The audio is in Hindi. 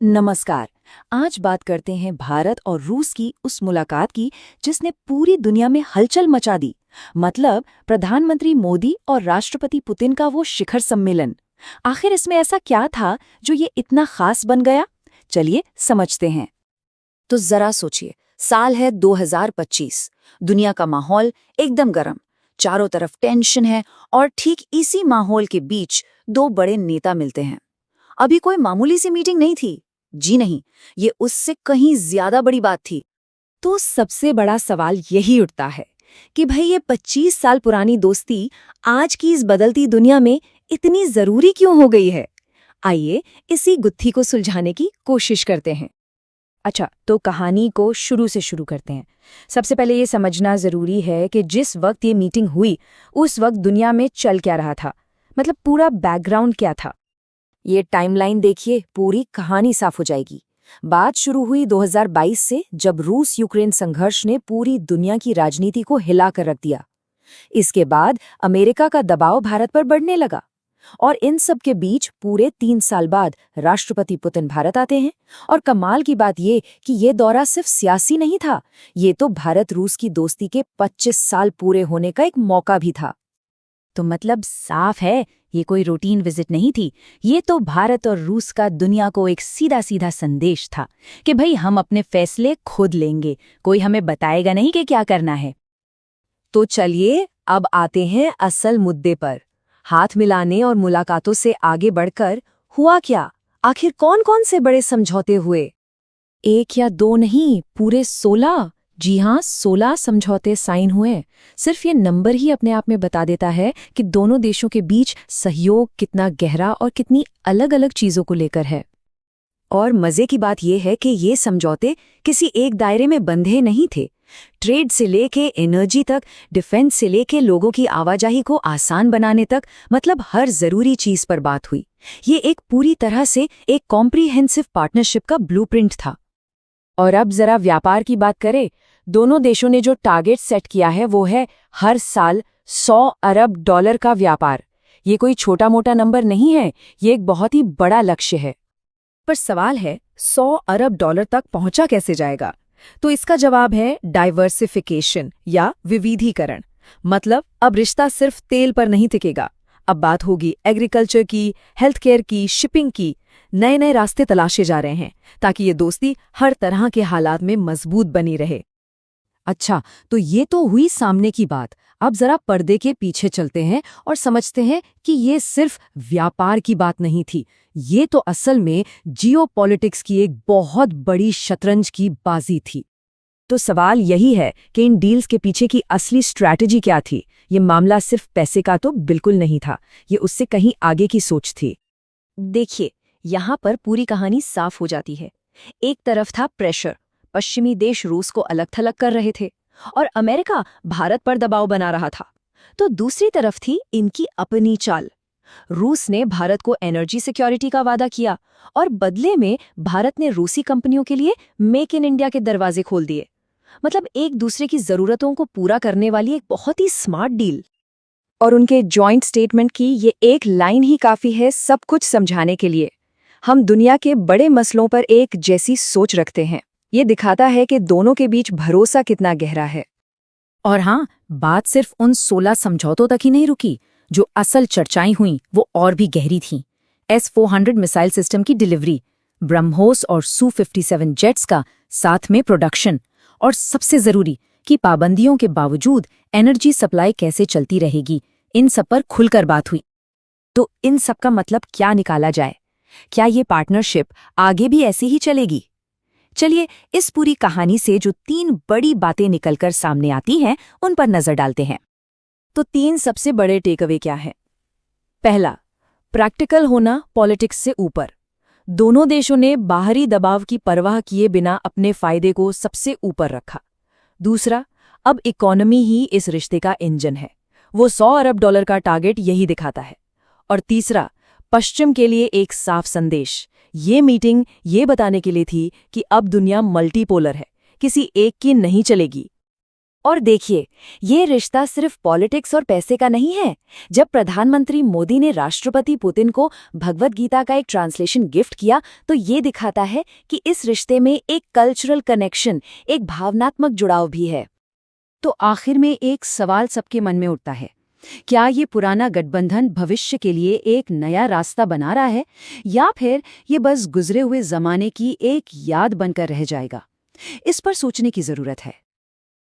नमस्कार। आज बात करते हैं भारत और रूस की उस मुलाकात की जिसने पूरी दुनिया में हलचल मचा दी। मतलब प्रधानमंत्री मोदी और राष्ट्रपति पुतिन का वो शिखर सम्मेलन। आखिर इसमें ऐसा क्या था जो ये इतना खास बन गया? चलिए समझते हैं। तो जरा सोचिए, साल है 2025। दुनिया का माहौल एकदम गर्म, चारों तरफ टेंशन है और ठीक इसी माहौल के बीच दो बड़े नेता मिलते हैं। अभी कोई मामूली सी मीटिंग नहीं थी। जी नहीं, ये उससे कहीं ज्यादा बड़ी बात थी। तो सबसे बड़ा सवाल यही उठता है कि भाई ये 25 साल पुरानी दोस्ती आज की इस बदलती दुनिया में इतनी जरूरी क्यों हो गई है? आइए इसी गुत्थी को सुलझाने की कोशिश करते हैं। अच्छा, तो कहानी को शुरू से शुरू करते हैं। सबसे पहले ये समझना जरूरी है कि जिस वक्त ये मीटिंग हुई उस वक्त दुनिया में चल क्या रहा था, मतलब पूरा बैकग्राउंड क्या था। ये टाइमलाइन देखिए, पूरी कहानी साफ हो जाएगी। बात शुरू हुई 2022 से, जब रूस यूक्रेन संघर्ष ने पूरी दुनिया की राजनीति को हिला कर रख दिया। इसके बाद अमेरिका का दबाव भारत पर बढ़ने लगा और इन सब के बीच पूरे 3 साल बाद राष्ट्रपति पुतिन भारत आते हैं। और कमाल की बात ये कि ये दौरा सिर्फ सियासी नहीं था, ये तो भारत रूस की दोस्ती के 25 साल पूरे होने का एक मौका भी था। तो मतलब साफ है, ये कोई रूटीन विजिट नहीं थी। ये तो भारत और रूस का दुनिया को एक सीधा सीधा संदेश था कि भाई हम अपने फैसले खुद लेंगे, कोई हमें बताएगा नहीं कि क्या करना है। तो चलिए अब आते हैं असल मुद्दे पर। हाथ मिलाने और मुलाकातों से आगे बढ़कर हुआ क्या? आखिर कौन कौन से बड़े समझौते हुए? एक या दो नहीं, पूरे 16। जी हाँ, 16 समझौते साइन हुए। सिर्फ ये नंबर ही अपने आप में बता देता है कि दोनों देशों के बीच सहयोग कितना गहरा और कितनी अलग अलग चीजों को लेकर है। और मजे की बात यह है कि ये समझौते किसी एक दायरे में बंधे नहीं थे। ट्रेड से लेके एनर्जी तक, डिफेंस से लेके लोगों की आवाजाही को आसान बनाने तक, मतलब हर जरूरी चीज पर बात हुई। ये एक पूरी तरह से एक कॉम्प्रिहेंसिव पार्टनरशिप का ब्लूप्रिंट था। और अब जरा व्यापार की बात करें। दोनों देशों ने जो टारगेट सेट किया है वो है हर साल $100 अरब का व्यापार। ये कोई छोटा मोटा नंबर नहीं है, ये एक बहुत ही बड़ा लक्ष्य है। पर सवाल है, $100 अरब तक पहुंचा कैसे जाएगा? तो इसका जवाब है डाइवर्सिफिकेशन या विविधीकरण। मतलब अब रिश्ता सिर्फ तेल पर नहीं टिकेगा, अब बात होगी एग्रीकल्चर की, हेल्थ केयर की, शिपिंग की। नए नए रास्ते तलाशे जा रहे हैं ताकि ये दोस्ती हर तरह के हालात में मजबूत बनी रहे। अच्छा, तो ये तो हुई सामने की बात। अब जरा पर्दे के पीछे चलते हैं और समझते हैं कि ये सिर्फ व्यापार की बात नहीं थी, ये तो असल में जियोपॉलिटिक्स की एक बहुत बड़ी शतरंज की बाजी थी। तो सवाल यही है कि इन डील्स के पीछे की असली स्ट्रैटेजी क्या थी? ये मामला सिर्फ पैसे का तो बिल्कुल नहीं था, ये उससे कहीं आगे की सोच थी। देखिए, यहाँ पर पूरी कहानी साफ हो जाती है। एक तरफ था प्रेशर, पश्चिमी देश रूस को अलग थलग कर रहे थे और अमेरिका भारत पर दबाव बना रहा था। तो दूसरी तरफ थी इनकी अपनी चाल। रूस ने भारत को एनर्जी सिक्योरिटी का वादा किया और बदले में भारत ने रूसी कंपनियों के लिए मेक इन इंडिया के दरवाजे खोल दिए। मतलब एक दूसरे की जरूरतों को पूरा करने वाली एक बहुत ही स्मार्ट डील। और उनके जॉइंट स्टेटमेंट की ये एक लाइन ही काफी है सब कुछ समझाने के लिए। हम दुनिया के बड़े मसलों पर एक जैसी सोच रखते हैं। ये दिखाता है कि दोनों के बीच भरोसा कितना गहरा है। और हाँ, बात सिर्फ उन 16 समझौतों तक ही नहीं रुकी। जो असल चर्चाएं हुईं वो और भी गहरी थीं। S-400 मिसाइल सिस्टम की डिलीवरी, ब्रह्मोस और Su-57 जेट्स का साथ में प्रोडक्शन, और सबसे जरूरी कि पाबंदियों के बावजूद एनर्जी सप्लाई कैसे चलती रहेगी, इन सब पर खुलकर बात हुई। तो इन सब का मतलब क्या निकाला जाए? क्या ये पार्टनरशिप आगे भी ऐसी ही चलेगी? चलिए इस पूरी कहानी से जो 3 बड़ी बातें निकलकर सामने आती हैं उन पर नजर डालते हैं। तो 3 सबसे बड़े टेकअवे क्या हैं? पहला, प्रैक्टिकल होना पॉलिटिक्स से ऊपर। दोनों देशों ने बाहरी दबाव की परवाह किए बिना अपने फायदे को सबसे ऊपर रखा। दूसरा, अब इकोनॉमी ही इस रिश्ते का इंजन है, वो $100 अरब का टारगेट यही दिखाता है। और तीसरा, पश्चिम के लिए एक साफ संदेश। ये मीटिंग ये बताने के लिए थी कि अब दुनिया मल्टीपोलर है, किसी एक की नहीं चलेगी। और देखिए, ये रिश्ता सिर्फ पॉलिटिक्स और पैसे का नहीं है। जब प्रधानमंत्री मोदी ने राष्ट्रपति पुतिन को भगवत गीता का एक ट्रांसलेशन गिफ्ट किया, तो ये दिखाता है कि इस रिश्ते में एक कल्चरल कनेक्शन, एक भावनात्मक जुड़ाव भी है। तो आखिर में एक सवाल सबके मन में उठता है, क्या ये पुराना गठबंधन भविष्य के लिए एक नया रास्ता बना रहा है, या फिर ये बस गुजरे हुए जमाने की एक याद बनकर रह जाएगा? इस पर सोचने की जरूरत है।